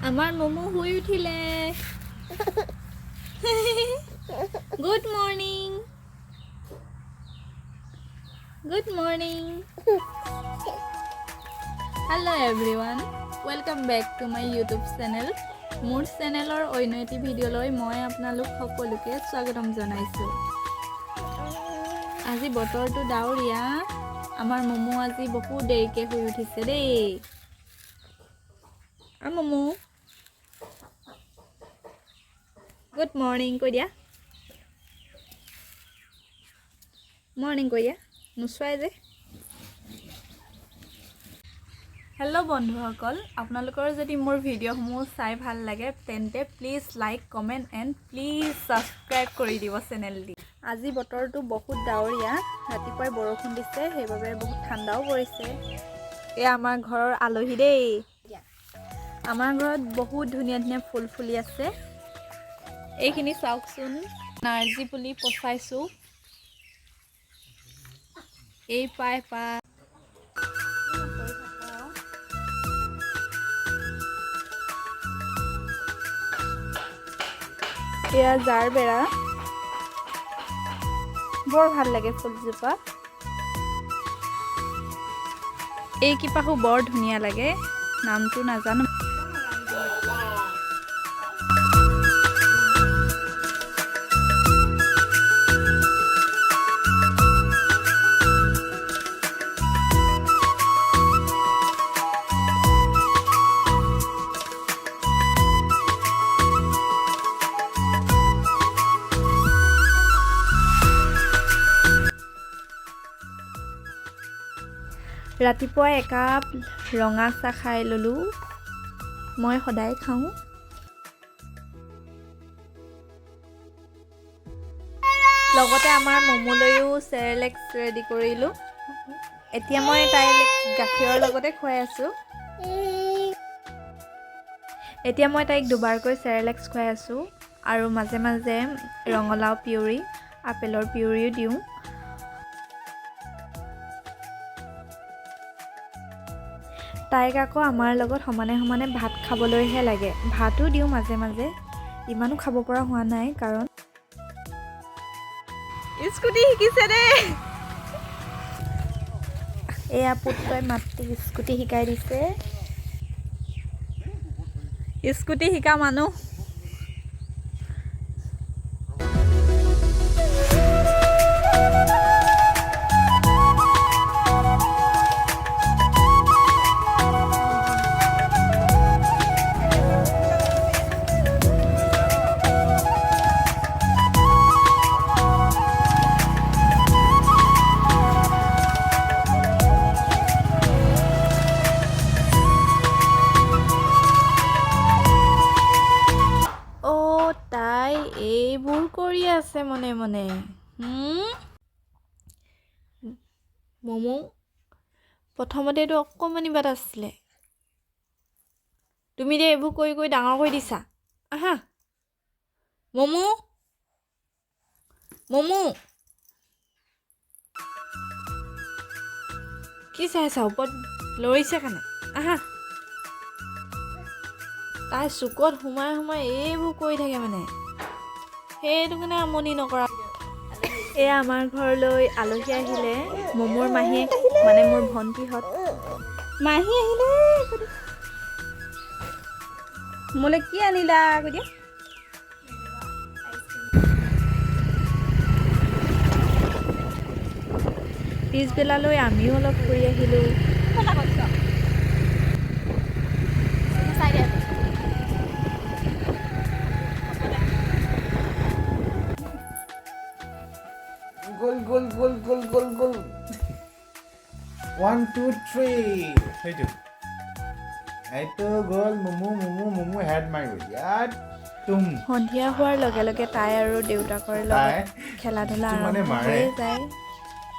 amar mumu hui uthile. Good morning. Good morning. Hello everyone. Welcome back to my YouTube channel. Mur channel or oino eti video loi moi apnalok সকলোকে স্বাগতম জনাইছো। আজি বতৰটো ডাৱৰীয়া। আমাৰ মুমু আজি বহুত দেৰিকে শুই উঠিছে দেই। মুমু গুড মৰ্নিং কৈ দিয়া। মৰ্নিং কৈ দিয়া নুচুৱাই যে। হেল্ল' বন্ধুসকল, আপোনালোকৰ যদি মোৰ ভিডিঅ'সমূহ চাই ভাল লাগে তেন্তে please like comment and please subscribe কৰি দিব চেনেলটি। আজি বতৰটো বহুত ডাৱৰীয়া, ৰাতিপুৱাই বৰষুণ দিছে, সেইবাবে বহুত ঠাণ্ডাও পৰিছে। এয়া আমাৰ ঘৰৰ আলহী দেই। আমাৰ ঘৰত বহুত ধুনীয়া ধুনীয়া ফুল ফুলি আছে। এইখিনি চাওকচোন, নাৰ্জী পুলি পচাইছোঁ। এই পাই এয়া জাৰ বেৰা, বৰ ভাল লাগে ফুলজোপা। এই কিপাহো বৰ ধুনীয়া লাগে, নামটো নাজানো। ৰাতিপুৱা একাপ ৰঙা চাহ খাই ল'লোঁ। মই সদায় খাওঁ। লগতে আমাৰ মমুলৈও চেৰেলেক্স ৰেডি কৰিলোঁ। এতিয়া মই তাইক গাখীৰৰ লগতে খুৱাই আছোঁ। এতিয়া মই তাইক দুবাৰকৈ চেৰেলেক্স খুৱাই আছোঁ আৰু মাজে মাজে ৰঙালাও পিউৰি, আপেলৰ পিউৰিও দিওঁ। তাইক আকৌ আমাৰ লগত সমানে সমানে ভাত খাবলৈহে লাগে। ভাতো দিওঁ মাজে মাজে, ইমানো খাব পৰা হোৱা নাই কাৰণ স্কুটি শিকিছে দেই। এয়া পুত্ৰই মাতৃক স্কুটি শিকাই দিছে। স্কুটি শিকা মানুহ। তাই এইবোৰ কৰি আছে মনে মনে। মমু প্ৰথমতেতো অকণমানি বাট আছিলে, তুমি যে এইবোৰ কৰি কৰি ডাঙৰ কৰি দিছা। আহা মমু, মমু কি চাইছা? ওপৰত লৰিছে কাৰণে। আহা। তাই চুকত সোমাই সোমাই এইবোৰ কৰি থাকে মানে, সেইটো কাৰণে আমনি নকৰা। এয়া আমাৰ ঘৰলৈ আলহী আহিলে। মমুৰ মাহীয়ে মানে মোৰ ভণ্টিহঁত মাহী আহিলে। মোলৈ কি আনিলা কৈ দিয়া। পিছবেলালৈ আমিও অলপ ফুৰি আহিলোঁ। গোল গোল গোল গোল গোল গোল 1 2 3 সেইটো এইটো গোল মুমু মুমু মুমু হেড মাৰিব ইয়াত তুম। সন্ধিয়া হোৱাৰ লগে লগে তাই আৰু দেউতাকৰ লগত খেলা ধূলা আৰম্ভ হৈ যায়,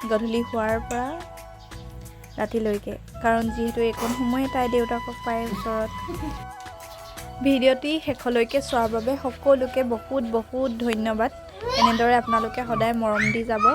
গধূলি হোৱাৰ পৰা ৰাতিলৈকে। কাৰণ যিহেতু এইকণ সময়ে তাই দেউতাকক পায় ওচৰত। ভিডিঅ'টি শেষলৈকে চোৱাৰ বাবে সকলোকে বহুত বহুত ধন্যবাদ। এনেদৰে আপোনালোকে সদায় মৰম দি যাব।